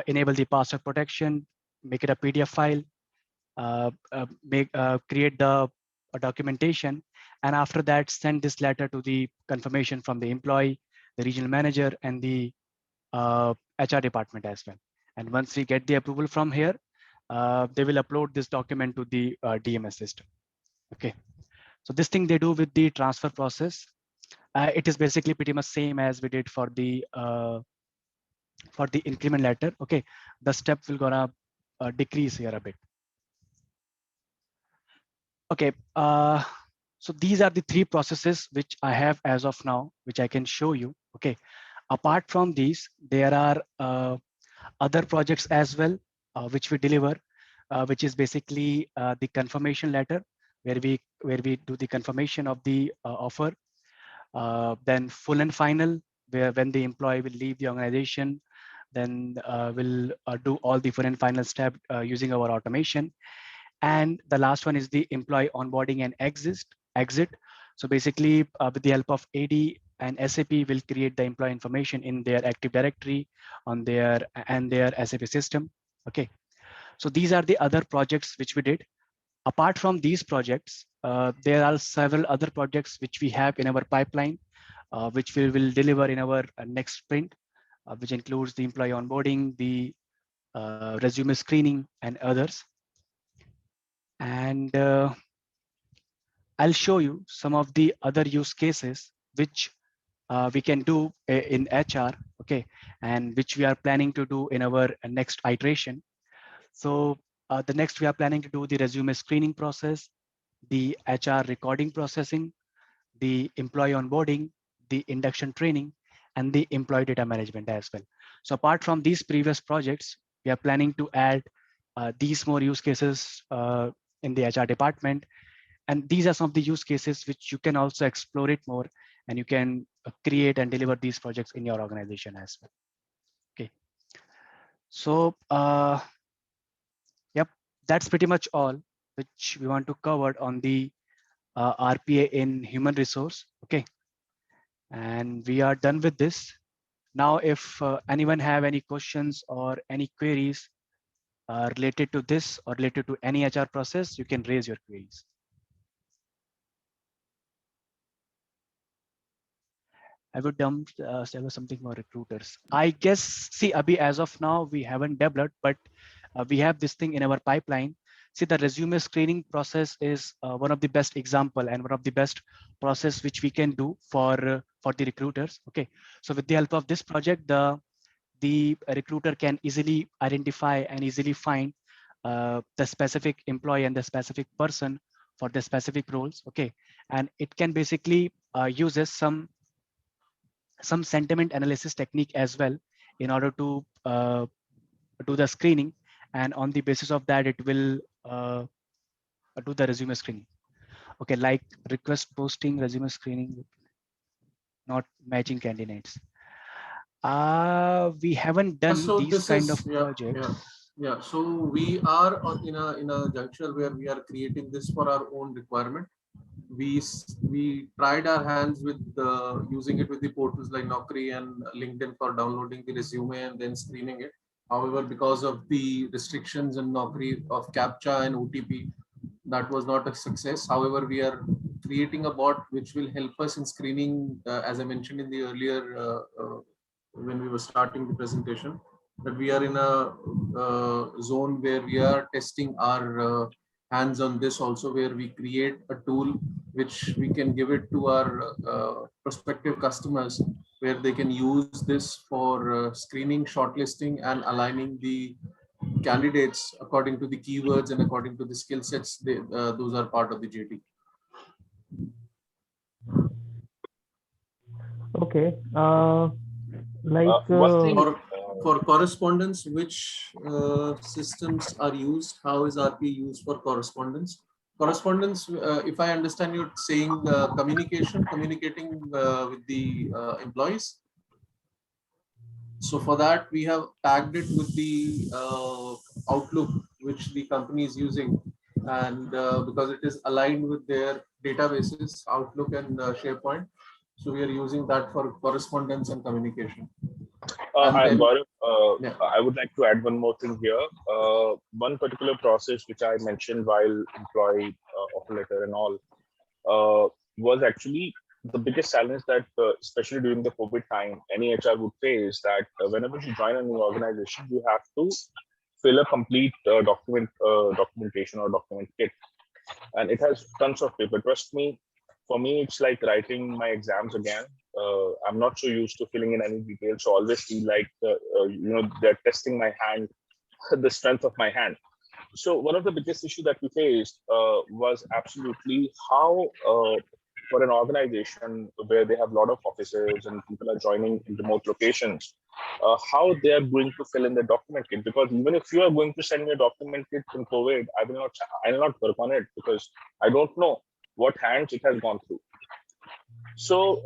Speaker 2: enable the password protection, make it a PDF file, create the documentation, and after that, send this letter to the confirmation from the employee, the regional manager, and the HR department as well. And once we get the approval from here, they will upload this document to the DMS system. Okay. So this thing they do with the transfer process, it is basically pretty much same as we did for the increment letter. Okay, the step will gonna decrease here a bit. Okay, so these are the three processes which I have as of now, which I can show you. Okay, apart from these, there are other projects as well, which we deliver, which is basically the confirmation letter, where we do the confirmation of the offer. Then full and final, where when the employee will leave the organization, then we'll do all the full and final step using our automation. And the last one is the employee onboarding and exit. So basically, with the help of AD and SAP, will create the employee information in their Active Directory on their SAP system. Okay, so these are the other projects which we did. Apart from these projects, there are several other projects which we have in our pipeline, which we will deliver in our next sprint, which includes the employee onboarding, the resume screening, and others. And I'll show you some of the other use cases which we can do in HR, okay, and which we are planning to do in our next iteration. So the next, we are planning to do the resume screening process, the HR recording processing, the employee onboarding, the induction training, and the employee data management as well. So apart from these previous projects, we are planning to add these more use cases in the HR department. And these are some of the use cases which you can also explore it more and you can create and deliver these projects in your organization as well. Okay. So, yep, that's pretty much all which we want to cover on the RPA in human resource. Okay. And we are done with this. Now, if anyone have any questions or any queries related to this or related to any HR process, you can raise your queries. I would there was something more recruiters. I guess, see, Abhi, as of now, we haven't developed, but we have this thing in our pipeline. See, the resume screening process is one of the best example and one of the best process which we can do for the recruiters. Okay, so with the help of this project, the recruiter can easily identify and easily find the specific employee and the specific person for the specific roles. Okay, and it can basically uses some sentiment analysis technique as well in order to do the screening, and on the basis of that it will do the resume screening. Okay, like request posting, resume screening, not matching candidates. We haven't done
Speaker 1: So
Speaker 2: these
Speaker 1: this
Speaker 2: kind
Speaker 1: is,
Speaker 2: of projects.
Speaker 1: Yeah. So we are in a juncture where we are creating this for our own requirement. We tried our hands with using it with the portals like Naukri and LinkedIn for downloading the resume and then screening it. However, because of the restrictions in Naukri of CAPTCHA and OTP, that was not a success. However, we are creating a bot which will help us in screening, as I mentioned in the earlier when we were starting the presentation, that we are in a zone where we are testing our hands on this also, where we create a tool which we can give it to our prospective customers, where they can use this for screening, shortlisting, and aligning the candidates according to the keywords and according to the skill sets. Those are part of the JD.
Speaker 8: Okay.
Speaker 3: One thing,
Speaker 1: For correspondence, which systems are used? How is RP used for correspondence? Correspondence, if I understand, you're saying communicating with the employees. So for that, we have tagged it with the Outlook, which the company is using. And because it is aligned with their databases, Outlook and SharePoint. So we are using that for correspondence and communication.
Speaker 3: Gaurav,
Speaker 1: Yeah.
Speaker 3: I would like to add one more thing here. One particular process which I mentioned while employee offer letter and all was actually the biggest challenge that, especially during the COVID time, any HR would face, that whenever you join a new organization, you have to fill a complete documentation or document kit, and it has tons of paper. Trust me, for me, it's like writing my exams again. I'm not so used to filling in any details, so I always feel like they're testing my hand, the strength of my hand. So one of the biggest issues that we faced was absolutely how, for an organization where they have a lot of offices and people are joining in remote locations, how they are going to fill in the document kit. Because even if you are going to send me a document kit in COVID, I will not work on it because I don't know what hands it has gone through. So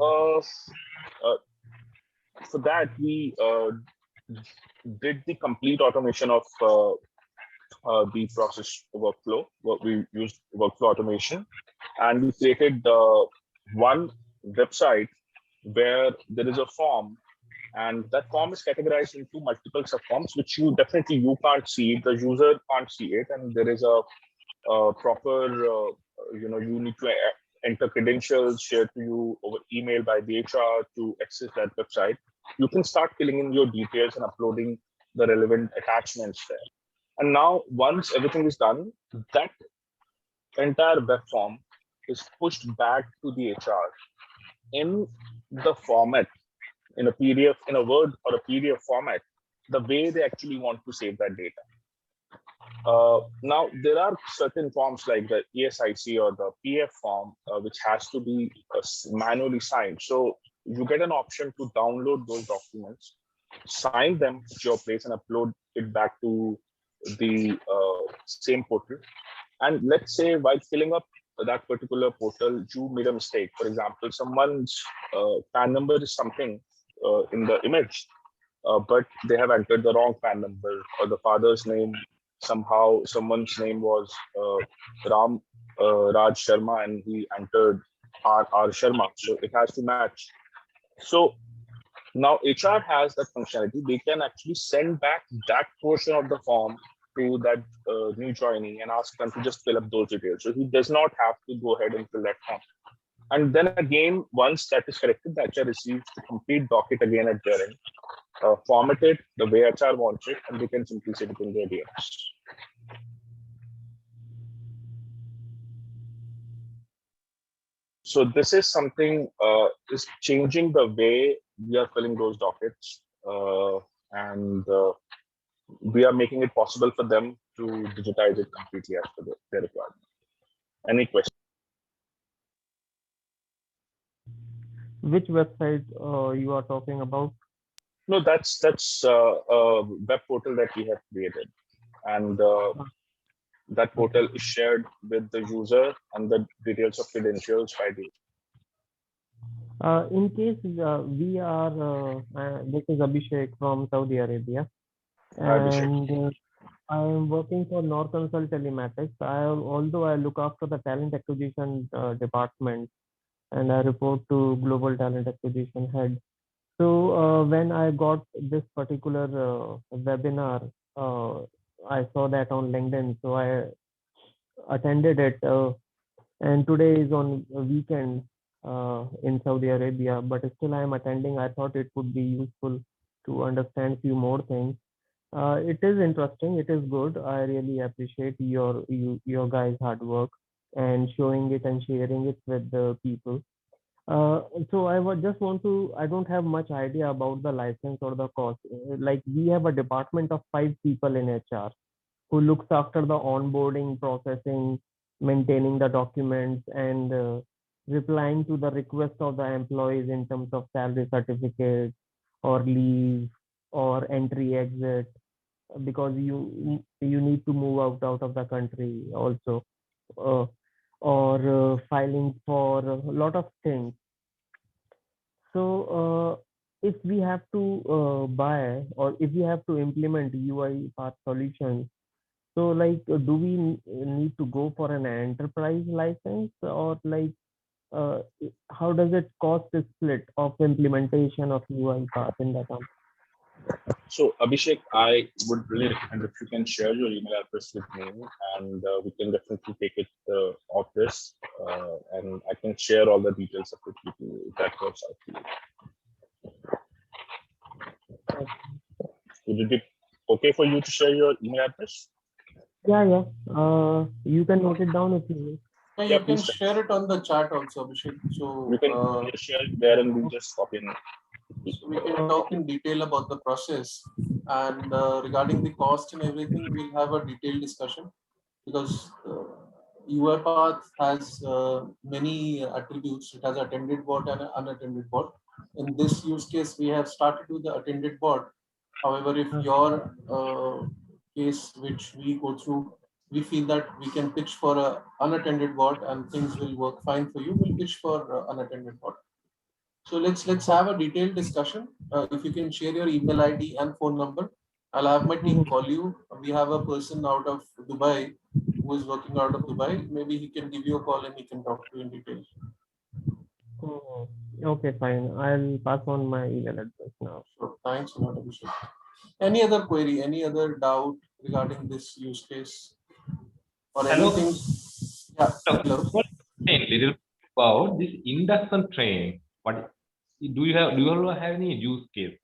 Speaker 3: for that, we did the complete automation of the process workflow. We used workflow automation, and we created one website where there is a form, and that form is categorized into multiple subforms, which you can't see it, the user can't see it, and there is a proper you need to enter credentials shared to you over email by the HR to access that website. You can start filling in your details and uploading the relevant attachments there. And now, once everything is done, that entire web form is pushed back to the HR in the format, in a PDF, in a Word or a PDF format, the way they actually want to save that data. Now, there are certain forms like the ESIC or the PF form, which has to be manually signed. So you get an option to download those documents, sign them at your place, and upload it back to the same portal. And let's say while filling up that particular portal, you made a mistake. For example, someone's PAN number is something in the image, but they have entered the wrong PAN number, or the father's name, somehow someone's name was Ram Raj Sharma and he entered R Sharma. So it has to match. So now HR has that functionality. They can actually send back that portion of the form to that new joinee and ask them to just fill up those details. So he does not have to go ahead and fill that form. And then again, once that is corrected, the HR receives the complete docket again at their end, formatted the way HR wants it, and they can simply save it in their DMS. So this is something is changing the way we are filling those dockets, and we are making it possible for them to digitize it completely as per their requirement. Any questions?
Speaker 8: Which website you are talking about?
Speaker 3: No, that's a web portal that we have created, and that portal is shared with the user and the details of credentials by the.
Speaker 8: In case we are, this is Abhishek from Saudi Arabia, and I am working for Norconsult Telematics. Although I look after the talent acquisition department, and I report to Global Talent Acquisition Head. So when I got this particular webinar, I saw that on LinkedIn, so I attended it. And today is on a weekend in Saudi Arabia, but still I am attending. I thought it would be useful to understand few more things. It is interesting. It is good. I really appreciate your guys' hard work and showing it and sharing it with the people. So I would just want to, I don't have much idea about the license or the cost. Like we have a department of 5 people in HR who looks after the onboarding, processing, maintaining the documents, and replying to the request of the employees in terms of salary certificate or leave or entry exit, because you need to move out of the country also, or filing for a lot of things. So if we have to buy or if we have to implement UiPath solutions, so like do we need to go for an enterprise license, or like how does it cost a split of implementation of UiPath in the company?
Speaker 3: So Abhishek, I would really recommend if you can share your email address with me, and we can definitely take it off this, and I can share all the details of it with you if that works out for you. Would it be okay for you to share your email address?
Speaker 8: Yeah. You can note it down if you need.
Speaker 1: Yeah, you can share it on the chat also, Abhishek. So
Speaker 3: you can share it there, and we'll just copy it.
Speaker 1: So we can talk in detail about the process, and regarding the cost and everything, we'll have a detailed discussion, because UiPath has many attributes. It has attended bot and unattended bot. In this use case, we have started with the attended bot. However, if your case, which we go through, we feel that we can pitch for a unattended bot and things will work fine for you, we'll pitch for unattended bot. So let's have a detailed discussion. If you can share your email ID and phone number, I'll have my team call you. We have a person out of Dubai who is working out of Dubai. Maybe he can give you a call and he can talk to you in detail.
Speaker 8: Okay, fine. I'll pass on my email address now.
Speaker 1: So thanks a lot, Abhishek. Any other query, any other doubt regarding this use case or anything? Yeah. Hello.
Speaker 9: A little about this induction training. What do you all have any use case?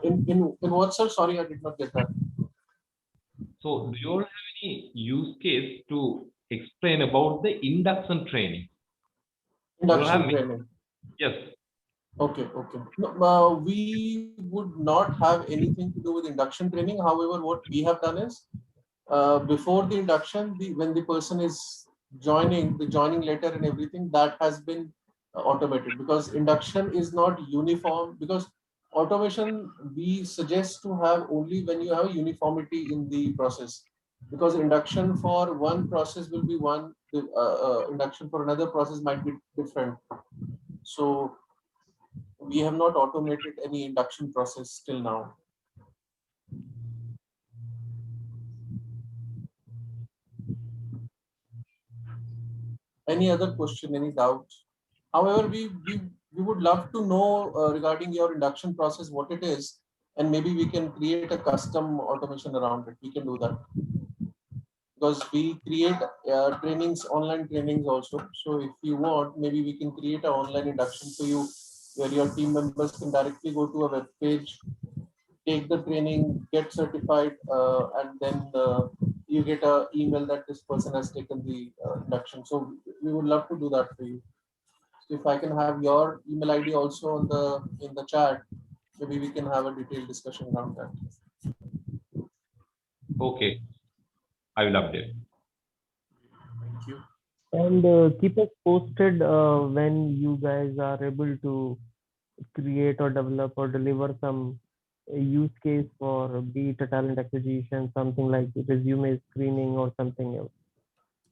Speaker 1: In what, sir? Sorry, I did not get that.
Speaker 9: So do you all have any use case to explain about the induction training?
Speaker 1: Induction training.
Speaker 9: Yes.
Speaker 1: Okay. No, we would not have anything to do with induction training. However, what we have done is, before the induction, when the person is joining, the joining letter and everything, that has been automated, because induction is not uniform. Because automation we suggest to have only when you have uniformity in the process. because induction for one process will be one, induction for another process might be different. So we have not automated any induction process till now. Any other question, any doubt? However, we would love to know regarding your induction process, what it is, and maybe we can create a custom automation around it. We can do that because we create trainings, online trainings also. So if you want, maybe we can create an online induction for you where your team members can directly go to a web page, take the training, get certified, and then you get an email that this person has taken the induction. So we would love to do that for you. So if I can have your email ID also on in the chat, maybe we can have a detailed discussion around that.
Speaker 9: Okay, I will update.
Speaker 1: Thank you.
Speaker 8: And keep us posted when you guys are able to create or develop or deliver some use case for be it a talent acquisition, something like resume screening or something else.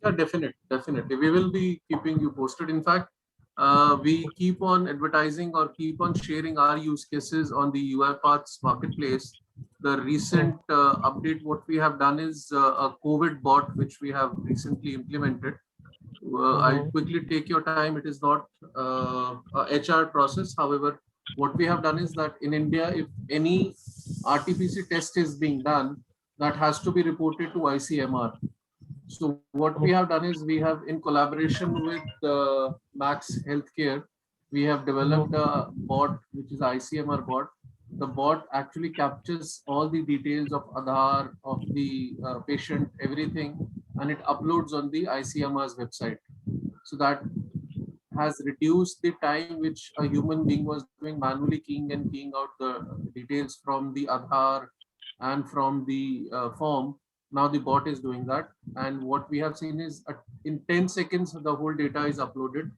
Speaker 1: Yeah, definitely. We will be keeping you posted. In fact, we keep on advertising or keep on sharing our use cases on the UiPath's marketplace. The recent update, what we have done is a COVID bot, which we have recently implemented. I'll quickly take your time. It is not a HR process. However, what we have done is that in India, if any RT-PCR test is being done, that has to be reported to ICMR. So what we have done is we have, in collaboration with Max Healthcare, we have developed a bot, which is ICMR bot. The bot actually captures all the details of Aadhaar, of the patient, everything, and it uploads on the ICMR's website. So that has reduced the time which a human being was doing manually keying out the details from the Aadhaar and from the form. Now the bot is doing that. And what we have seen is in 10 seconds, the whole data is uploaded.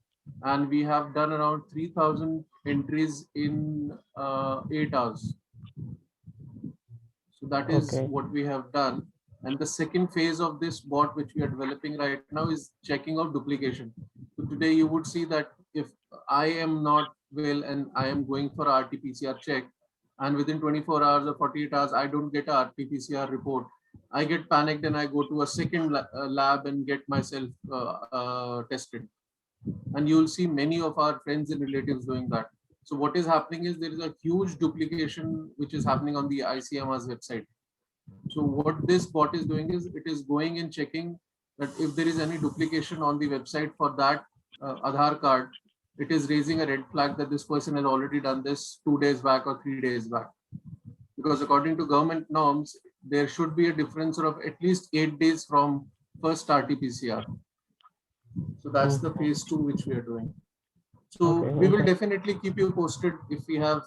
Speaker 1: And we have done around 3,000 entries in 8 hours. So that is what we have done. And the second phase of this bot, which we are developing right now, is checking out duplication. So today you would see that if I am not well and I am going for RT-PCR check, and within 24 hours or 48 hours, I don't get a RT-PCR report, I get panicked and I go to a second lab and get myself tested. And you'll see many of our friends and relatives doing that. So what is happening is there is a huge duplication which is happening on the ICMR's website. So what this bot is doing is it is going and checking that if there is any duplication on the website for that Aadhaar card, it is raising a red flag that this person has already done this 2 days back or 3 days back. Because according to government norms, there should be a difference of at least 8 days from first RT-PCR. So that's the phase 2 which we are doing. So we will definitely keep you posted if we have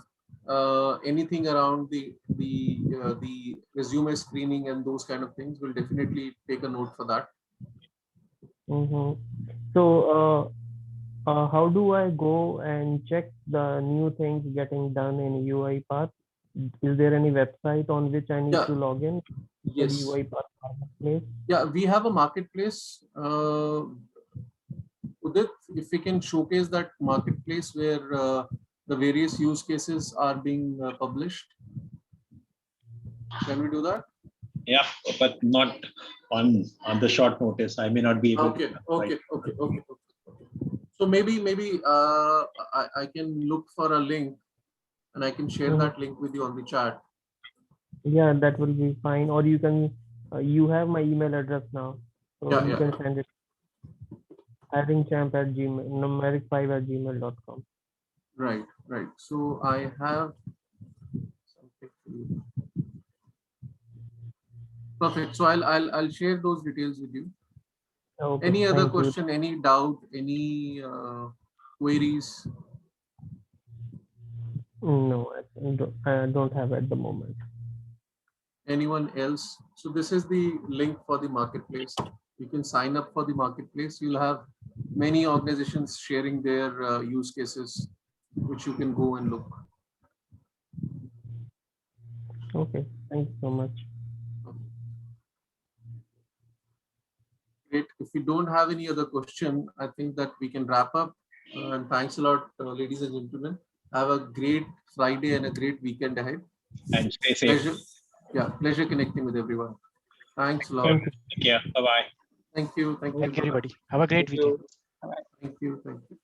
Speaker 1: anything around the resume screening and those kind of things. We'll definitely take a note for that.
Speaker 8: So how do I go and check the new things getting done in UiPath? Is there any website on which I need to log in?
Speaker 1: Yes.
Speaker 8: UiPath marketplace?
Speaker 1: Yeah, we have a marketplace. Udit, if we can showcase that marketplace where the various use cases are being published. Can we do that?
Speaker 4: Yeah, but not on the short notice. I may not be able
Speaker 1: to. Okay. So maybe I can look for a link and I can share that link with you on the chat.
Speaker 8: Yeah, that will be fine. Or you can, you have my email address now. So you can send it. hiringchamp@gmail, numeric5@gmail.com.
Speaker 1: Right. So I have something for you. Perfect. So I'll share those details with you. Okay, any other question, any doubt, any queries?
Speaker 8: No, I don't have at the moment.
Speaker 1: Anyone else? So this is the link for the marketplace. You can sign up for the marketplace. You'll have many organizations sharing their use cases, which you can go and look.
Speaker 8: Okay, thank you so much.
Speaker 1: if we don't have any other question, I think that we can wrap up. And thanks a lot, ladies and gentlemen. Have a great Friday and a great weekend ahead.
Speaker 4: And stay safe.
Speaker 1: Pleasure. Yeah, pleasure connecting with everyone. Thanks a lot.
Speaker 8: Thank you.
Speaker 4: Take care. Bye-bye.
Speaker 1: Thank you. Thank you.
Speaker 2: Thank you, everybody. Have a great
Speaker 7: Thank you.
Speaker 2: weekend.
Speaker 7: Bye-bye.
Speaker 1: Thank you. Thank you.